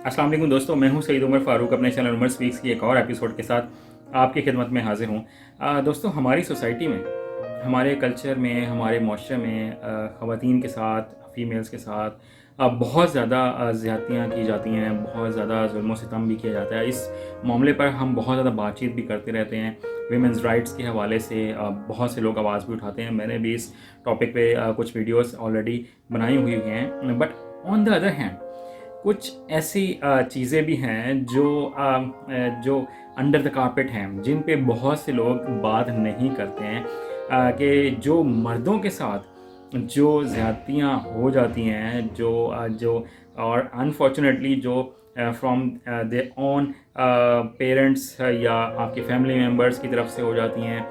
अस्सलाम वालेकुम दोस्तों, मैं हूं सईद उमर फ़ारूक अपने चैनल उमर स्पीक्स की एक और एपिसोड के साथ आपकी खिदमत में हाजिर हूं। दोस्तों, हमारी सोसाइटी में, हमारे कल्चर में, हमारे माशरे में ख़वातीन के साथ, फ़ीमेल्स के साथ बहुत ज़्यादा ज़्यादतियाँ की जाती हैं, बहुत ज़्यादा ज़ुल्म सितम भी किया जाता है। इस मामले पर हम बहुत ज़्यादा बातचीत भी करते रहते हैं। वीमेंस राइट्स के हवाले से बहुत से लोग आवाज़ भी उठाते हैं। मैंने भी इस टॉपिक पे कुछ वीडियोस ऑलरेडी बनाई हुई हैं। But on the other hand कुछ ऐसी चीज़ें भी हैं जो अंडर द कारपेट हैं, जिन पे बहुत से लोग बात नहीं करते हैं कि जो मर्दों के साथ जो ज़्यादतियाँ हो जाती हैं, जो और अनफॉर्चुनेटली जो फ्रॉम दे ओन पेरेंट्स या आपके फैमिली मेम्बर्स की तरफ से हो जाती हैं,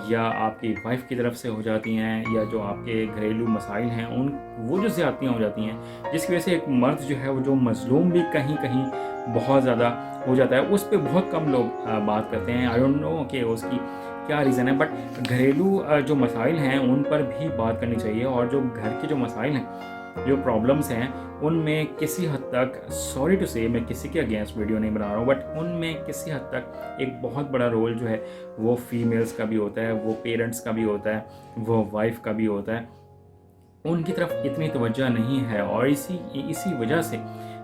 या आपकी वाइफ की तरफ से हो जाती हैं, या जो आपके घरेलू मसाइल हैं उन वो जो ज़्यादतियाँ हो जाती हैं, जिसकी वजह से एक मर्द जो है वो जो मज़लूम भी कहीं कहीं बहुत ज़्यादा हो जाता है, उस पर बहुत कम लोग बात करते हैं। आई डोंट नो कि उसकी क्या रीज़न है, बट घरेलू जो मसाइल हैं उन पर भी बात करनी चाहिए। और जो घर के जो मसाइल हैं, जो प्रॉब्लम्स हैं, उनमें किसी हद तक, सॉरी टू से, मैं किसी के अगेंस्ट वीडियो नहीं बना रहा हूँ, बट उनमें किसी हद तक एक बहुत बड़ा रोल जो है वो फीमेल्स का भी होता है, वो पेरेंट्स का भी होता है, वो वाइफ का भी होता है। उनकी तरफ इतनी तवज्जो नहीं है, और इसी वजह से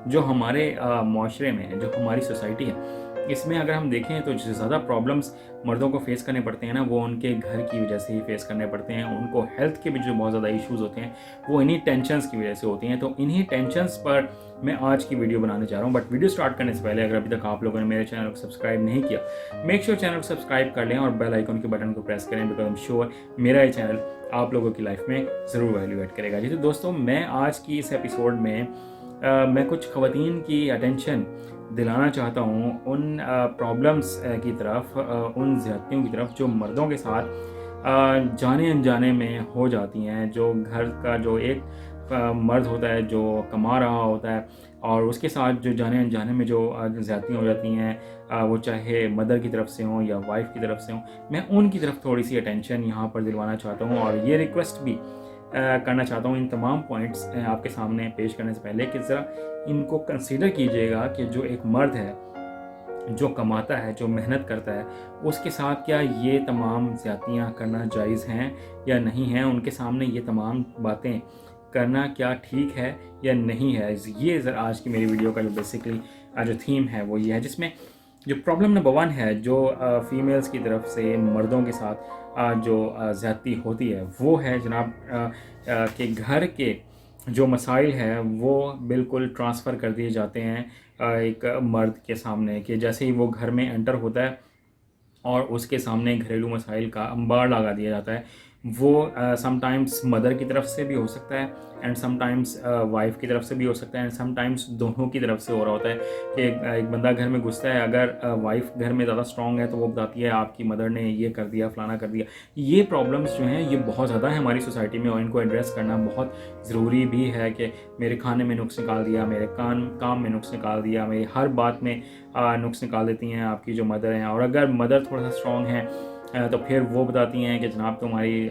जो हमारे माशरे में है, जो हमारी सोसाइटी है, इसमें अगर हम देखें तो जो ज़्यादा प्रॉब्लम्स मर्दों को फेस करने पड़ते हैं ना, वो उनके घर की वजह से ही फेस करने पड़ते हैं। उनको हेल्थ के भी जो बहुत ज़्यादा इश्यूज़ होते हैं वो इन्हीं टेंशन्स की वजह से होती हैं। तो इन्हीं टेंशन्स पर मैं आज की वीडियो बनाने जा रहा हूँ। बट वीडियो स्टार्ट करने से पहले अगर अभी तक आप लोगों ने मेरे चैनल को सब्सक्राइब नहीं किया, मेक श्योर चैनल को सब्सक्राइब कर लें और बेल आइकन के बटन को प्रेस करें, बिकॉज आई एम श्योर मेरा ये चैनल आप लोगों की लाइफ में ज़रूर वैल्यू ऐड करेगा। जी तो दोस्तों, मैं आज की इस एपिसोड में मैं कुछ ख़वातीन की अटेंशन दिलाना चाहता हूँ उन प्रॉब्लम्स की तरफ, उन ज़्यादतियों की तरफ जो मर्दों के साथ जाने अनजाने में हो जाती हैं। जो घर का जो एक मर्द होता है जो कमा रहा होता है, और उसके साथ जो जाने अनजाने में जो ज़्यादतियाँ हो जाती हैं, वो चाहे मदर की तरफ से हों या वाइफ की तरफ से हों, मैं उनकी तरफ थोड़ी सी अटेंशन यहाँ पर दिलवाना चाहता हूँ। और ये रिक्वेस्ट भी करना चाहता हूँ इन तमाम पॉइंट्स आपके सामने पेश करने से पहले कि ज़रा इनको कंसीडर कीजिएगा कि जो एक मर्द है, जो कमाता है, जो मेहनत करता है, उसके साथ क्या ये तमाम ज़्यादतियाँ करना जायज़ हैं या नहीं हैं। उनके सामने ये तमाम बातें करना क्या ठीक है या नहीं है। ये ज़रा आज की मेरी वीडियो का जो बेसिकली जो थीम है वो ये है, जिसमें जो प्रॉब्लम नंबर 1 है, जो फीमेल्स की तरफ से मर्दों के साथ जो ज़्यादती होती है, वो है जनाब कि घर के जो मसाइल हैं वो बिल्कुल ट्रांसफ़र कर दिए जाते हैं एक मर्द के सामने, कि जैसे ही वो घर में एंटर होता है और उसके सामने घरेलू मसाइल का अंबार लगा दिया जाता है। वो समटाइम्स मदर की तरफ से भी हो सकता है, एंड समटाइम्स वाइफ की तरफ से भी हो सकता है, एंड समटाइम्स दोनों की तरफ से हो रहा होता है कि एक बंदा घर में घुसता है, अगर वाइफ घर में ज़्यादा स्ट्रॉन्ग है तो वो बताती है आपकी मदर ने ये कर दिया, फलाना कर दिया। ये प्रॉब्लम्स जो हैं ये बहुत ज़्यादा है हमारी सोसाइटी में, और इनको एड्रेस करना बहुत ज़रूरी भी है कि मेरे खाने में नुक्स निकाल दिया, मेरे काम में नुक्स निकाल दिया, मेरी हर बात में नुक्स निकाल देती हैं आपकी जो मदर हैं। और अगर मदर थोड़ा सा स्ट्रॉन्ग है तो फिर वो बताती हैं कि जनाब तुम्हारी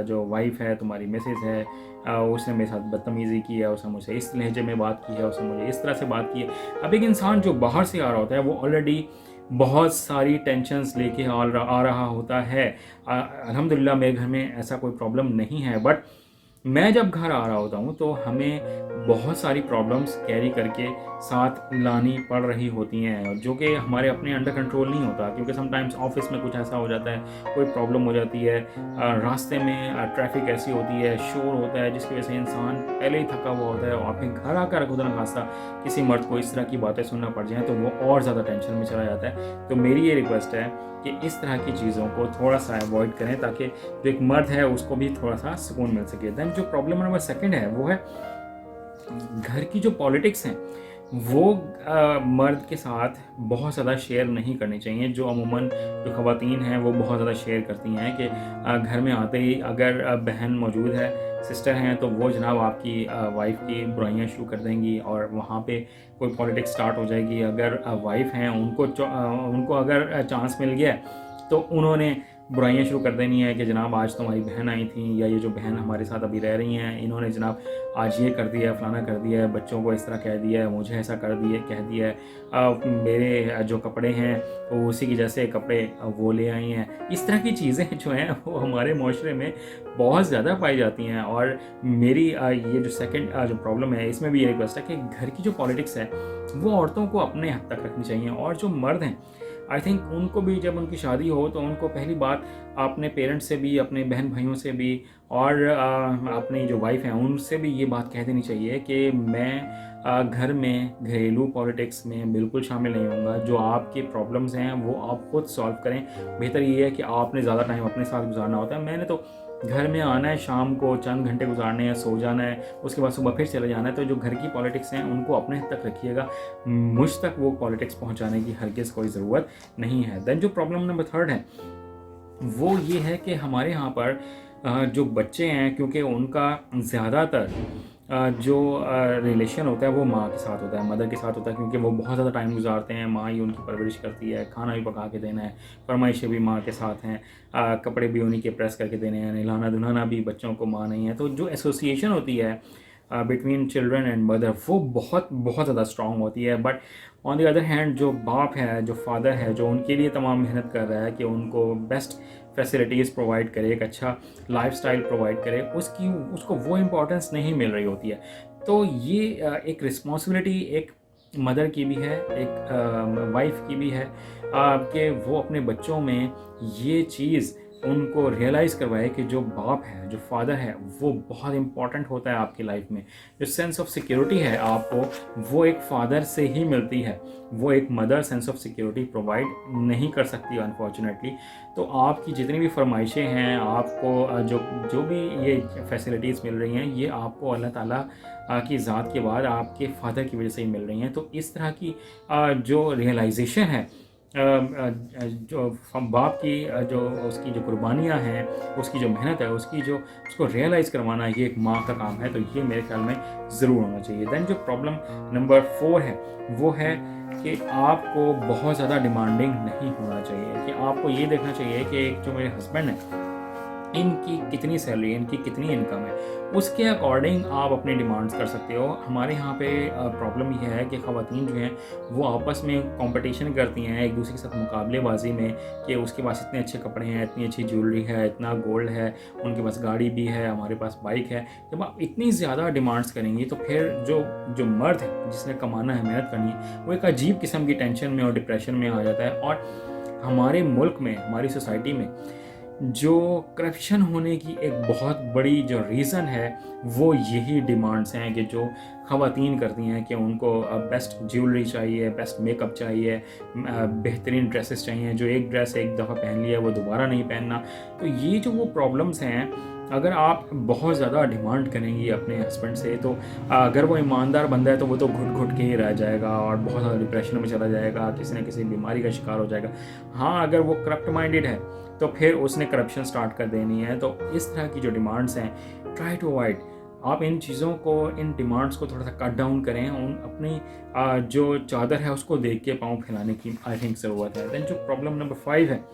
जो वाइफ है, तुम्हारी मिसेज है, उसने मेरे साथ बदतमीज़ी की है, उसने मुझसे इस लहजे में बात की है, उसने मुझे इस तरह से बात की है। अब एक इंसान जो बाहर से आ रहा होता है वो ऑलरेडी बहुत सारी टेंशन्स लेके आ रहा होता है। अल्हम्दुलिल्लाह मेरे घर में ऐसा कोई प्रॉब्लम नहीं है, बट मैं जब घर आ रहा होता हूँ तो हमें बहुत सारी प्रॉब्लम्स कैरी करके साथ लानी पड़ रही होती हैं, जो कि हमारे अपने अंडर कंट्रोल नहीं होता, क्योंकि समटाइम्स ऑफिस में कुछ ऐसा हो जाता है, कोई प्रॉब्लम हो जाती है, रास्ते में ट्रैफिक ऐसी होती है, शोर होता है, जिसकी वजह से इंसान पहले ही थका हुआ होता है, और फिर घर आकर खुदा न खास्ता किसी मर्द को इस तरह की बातें सुनना पड़ जाए तो वो और ज़्यादा टेंशन में चला जाता है। तो मेरी ये रिक्वेस्ट है कि इस तरह की चीज़ों को थोड़ा सा अवॉइड करें, ताकि जो एक मर्द है उसको भी थोड़ा सा सुकून मिल सके। दैन जो प्रॉब्लम नंबर 2 है वो है घर की जो पॉलिटिक्स हैं, वो मर्द के साथ बहुत ज़्यादा शेयर नहीं करनी चाहिए। जो अमूमन जो ख़वातीन हैं वो बहुत ज़्यादा शेयर करती हैं कि घर में आते ही अगर बहन मौजूद है, सिस्टर हैं, तो वो जनाब आपकी वाइफ की बुराइयां शुरू कर देंगी और वहाँ पे कोई पॉलिटिक्स स्टार्ट हो जाएगी। अगर वाइफ हैं उनको अगर चांस मिल गया तो उन्होंने बुराइयाँ शुरू कर देनी है कि जनाब आज तुम्हारी बहन आई थी, या ये जो बहन हमारे साथ अभी रह रही हैं इन्होंने जनाब आज ये कर दिया है, फलाना कर दिया है, बच्चों को इस तरह कह दिया है, मुझे ऐसा कर दिया कह दिया है, मेरे जो कपड़े हैं वो उसी की जैसे कपड़े वो ले आई हैं। इस तरह की चीज़ें जो हैं वो हमारे माशरे में बहुत ज़्यादा पाई जाती हैं। और मेरी ये जो सेकंड जो प्रॉब्लम है इसमें भी ये रिक्वेस्ट है कि घर की जो पॉलिटिक्स है वो औरतों को अपने हद तक रखनी चाहिए। और जो मर्द हैं आई थिंक उनको भी जब उनकी शादी हो तो उनको पहली बात अपने पेरेंट्स से भी, अपने बहन भाइयों से भी, और अपनी जो वाइफ हैं उनसे भी ये बात कह देनी चाहिए कि मैं घर में घरेलू पॉलिटिक्स में बिल्कुल शामिल नहीं होऊंगा। जो आपके प्रॉब्लम्स हैं वो आप खुद सॉल्व करें। बेहतर ये है कि आपने ज़्यादा टाइम अपने साथ गुजारना होता है। मैंने तो घर में आना है, शाम को चंद घंटे गुजारने हैं, सो जाना है, उसके बाद सुबह फिर चले जाना है। तो जो घर की पॉलिटिक्स हैं उनको अपने हद तक रखिएगा, मुझ तक वो पॉलिटिक्स पहुंचाने की हरगिज़ कोई ज़रूरत नहीं है। देन जो प्रॉब्लम नंबर 3 है वो ये है कि हमारे यहाँ पर जो बच्चे हैं, क्योंकि उनका ज़्यादातर जो रिलेशन होता है वो माँ के साथ होता है, मदर के साथ होता है, क्योंकि वो बहुत ज़्यादा टाइम गुजारते हैं, माँ ही उनकी परवरिश करती है, खाना भी पका के देना है, फरमाइशें भी माँ के साथ हैं, कपड़े भी उन्हीं के प्रेस करके देने हैं, नहलाना धुलाना भी बच्चों को माँ नहीं है। तो जो एसोसिएशन होती है बिटवीन चिल्ड्रन एंड मदर वो बहुत बहुत ज़्यादा स्ट्रॉन्ग होती है। But on the other hand जो बाप है, जो फादर है, जो उनके लिए तमाम मेहनत कर रहा है कि उनको बेस्ट फैसिलिटीज़ प्रोवाइड करे, एक अच्छा लाइफस्टाइल प्रोवाइड करे, उसको वो इम्पोर्टेंस नहीं मिल रही होती है। तो ये एक रिस्पॉन्सिबिलिटी एक मदर की भी है, एक वाइफ की भी है कि वो अपने बच्चों में ये चीज़ उनको रियलाइज़ करवाए कि जो बाप है, जो फादर है, वो बहुत इंपॉर्टेंट होता है आपकी लाइफ में। जो सेंस ऑफ सिक्योरिटी है आपको वो एक फादर से ही मिलती है, वो एक mother sense of security provide नहीं कर सकती अनफॉर्चुनेटली। तो आपकी जितनी भी फरमाइशें हैं, आपको जो जो भी ये फैसिलिटीज़ मिल रही हैं, ये आपको अल्लाह ताला की ज़ात के बाद आपके फादर की वजह से ही मिल रही हैं। तो इस तरह की जो रियलाइजेशन है जो बाप की जो उसकी जो कुर्बानियाँ हैं, उसकी जो मेहनत है, उसको रियलाइज़ करवाना ये एक माँ का काम है। तो ये मेरे ख्याल में ज़रूर होना चाहिए। दैन जो प्रॉब्लम नंबर 4 है वो है कि आपको बहुत ज़्यादा डिमांडिंग नहीं होना चाहिए। कि आपको ये देखना चाहिए कि एक जो मेरे हस्बैंड हैं इनकी कितनी सैलरी है, इनकी कितनी इनकम है, उसके अकॉर्डिंग आप अपनी डिमांड्स कर सकते हो। हमारे यहाँ पे प्रॉब्लम यह है कि ख़वातीन जो हैं वो आपस में कंपटीशन करती हैं एक दूसरे के साथ मुकाबलेबाजी में कि उसके पास इतने अच्छे कपड़े हैं, इतनी अच्छी ज्वेलरी है, इतना गोल्ड है, उनके पास गाड़ी भी है, हमारे पास बाइक है। जब आप इतनी ज़्यादा डिमांड्स करेंगी तो फिर जो मर्द है जिसने कमाना है, मेहनत करनी है, वो एक अजीब किस्म की टेंशन में और डिप्रेशन में आ जाता है। और हमारे मुल्क में, हमारी सोसाइटी में जो करप्शन होने की एक बहुत बड़ी जो रीज़न है वो यही डिमांड्स हैं कि जो ख़वातीन करती हैं कि उनको बेस्ट ज्वेलरी चाहिए, बेस्ट मेकअप चाहिए, बेहतरीन ड्रेसेस चाहिए, जो एक ड्रेस एक दफ़ा पहन लिया वो दोबारा नहीं पहनना। तो ये जो वो प्रॉब्लम्स हैं, अगर आप बहुत ज़्यादा डिमांड करेंगी अपने हस्बैंड से तो अगर वो ईमानदार बंदा है तो वो तो घुट घुट के ही रह जाएगा और बहुत ज़्यादा डिप्रेशन में चला जाएगा, किसी न किसी बीमारी का शिकार हो जाएगा। हाँ, अगर वो करप्ट माइंडेड है तो फिर उसने करप्शन स्टार्ट कर देनी है। तो इस तरह की जो डिमांड्स हैं, ट्राई टू अवॉइड। आप इन चीज़ों को, इन डिमांड्स को थोड़ा सा कट डाउन करें। उन अपनी जो चादर है उसको देख के पाँव फैलाने की आई थिंक ज़रूरत है। दैन जो प्रॉब्लम नंबर 5 है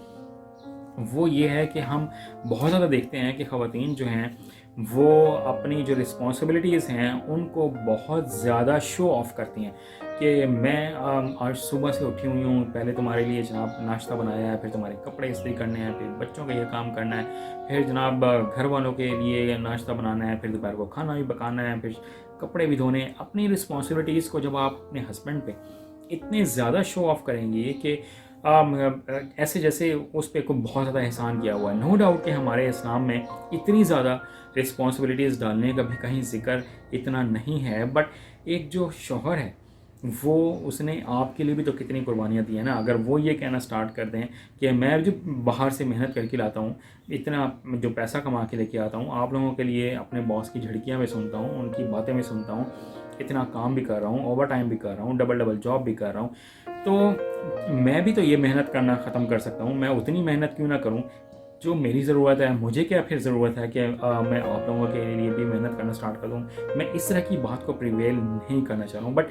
वो ये है कि हम बहुत ज़्यादा देखते हैं कि ख़वातीन जो हैं वो अपनी जो रिस्पॉन्सिबिलिटीज़ हैं उनको बहुत ज़्यादा शो ऑफ़ करती हैं कि मैं आज सुबह से उठी हुई हूँ, पहले तुम्हारे लिए जनाब नाश्ता बनाया है, फिर तुम्हारे कपड़े इस्त्री करने हैं, फिर बच्चों का ये काम करना है, फिर जनाब घर वालों के लिए नाश्ता बनाना है, फिर दोपहर को खाना भी पकाना है, फिर कपड़े भी धोने हैं। अपनी रिस्पॉन्सिबिलिटीज़ को जब आप अपने हस्बैंड पे इतने ज़्यादा शो ऑफ़ करेंगी कि ऐसे जैसे उस पर को बहुत ज़्यादा एहसान किया हुआ है। नो डाउट कि हमारे इस्लाम में इतनी ज़्यादा रिस्पॉन्सिबिलिटीज़ डालने का भी कहीं ज़िक्र इतना नहीं है। बट एक जो शौहर है वो उसने आपके लिए भी तो कितनी कुर्बानियाँ दी हैं ना। अगर वो ये कहना स्टार्ट कर दें कि मैं जो बाहर से मेहनत करके लाता हूँ, इतना जो पैसा कमा के लेके आता हूँ, आप लोगों के लिए अपने बॉस की झड़कियाँ में सुनता हूँ, उनकी बातें में सुनता हूँ, इतना काम भी कर रहा हूँ, ओवर टाइम भी कर रहा हूँ, डबल जॉब भी कर रहा हूँ, तो मैं भी तो ये मेहनत करना ख़त्म कर सकता हूँ। मैं उतनी मेहनत क्यों ना करूँ जो मेरी ज़रूरत है। मुझे क्या फिर ज़रूरत है कि मैं आप लोगों के लिए भी मेहनत करना स्टार्ट कर दूँ। मैं इस तरह की बात को प्रिवेल नहीं करना चाह रहा हूँ। बट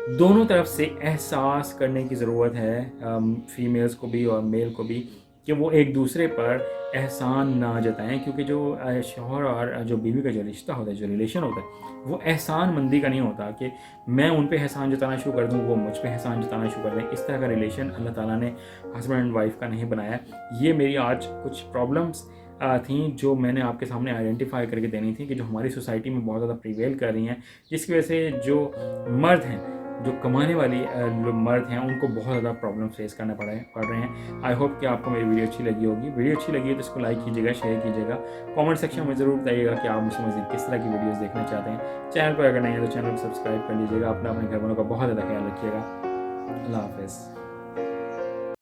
दोनों तरफ से एहसास करने की ज़रूरत है, फीमेल्स को भी और मेल को भी, कि वो एक दूसरे पर एहसान ना जताएं, क्योंकि जो शौहर और जो बीवी का जो रिश्ता होता है, जो रिलेशन होता है, वो एहसान मंदी का नहीं होता कि मैं उन पे एहसान जताना शुरू कर दूँ, वो मुझ पे एहसान जताना शुरू कर दें। इस तरह का रिलेशन अल्लाह ताला ने हस्बैंड एंड वाइफ का नहीं बनाया। ये मेरी आज कुछ प्रॉब्लम्स थी जो मैंने आपके सामने आइडेंटिफाई करके देनी थी, कि जो हमारी सोसाइटी में बहुत ज़्यादा प्रिवेल कर रही हैं, जिसकी वजह से जो मर्द हैं, जो कमाने वाली जो मर्द हैं, उनको बहुत ज़्यादा प्रॉब्लम फेस करना पड़ रहे हैं। आई होप कि आपको मेरी वीडियो अच्छी लगी होगी। वीडियो अच्छी लगी है तो इसको लाइक कीजिएगा, शेयर कीजिएगा, कमेंट सेक्शन में ज़रूर बताइएगा कि आप मुझसे मज़ीद किस तरह की वीडियोज़ देखना चाहते हैं। चैनल पर अगर नहीं है तो चैनल को सब्सक्राइब कर लीजिएगा। अपना अपने घर वालों का बहुत ज़्यादा ख्याल रखिएगा। अल्लाह हाफ़िज़।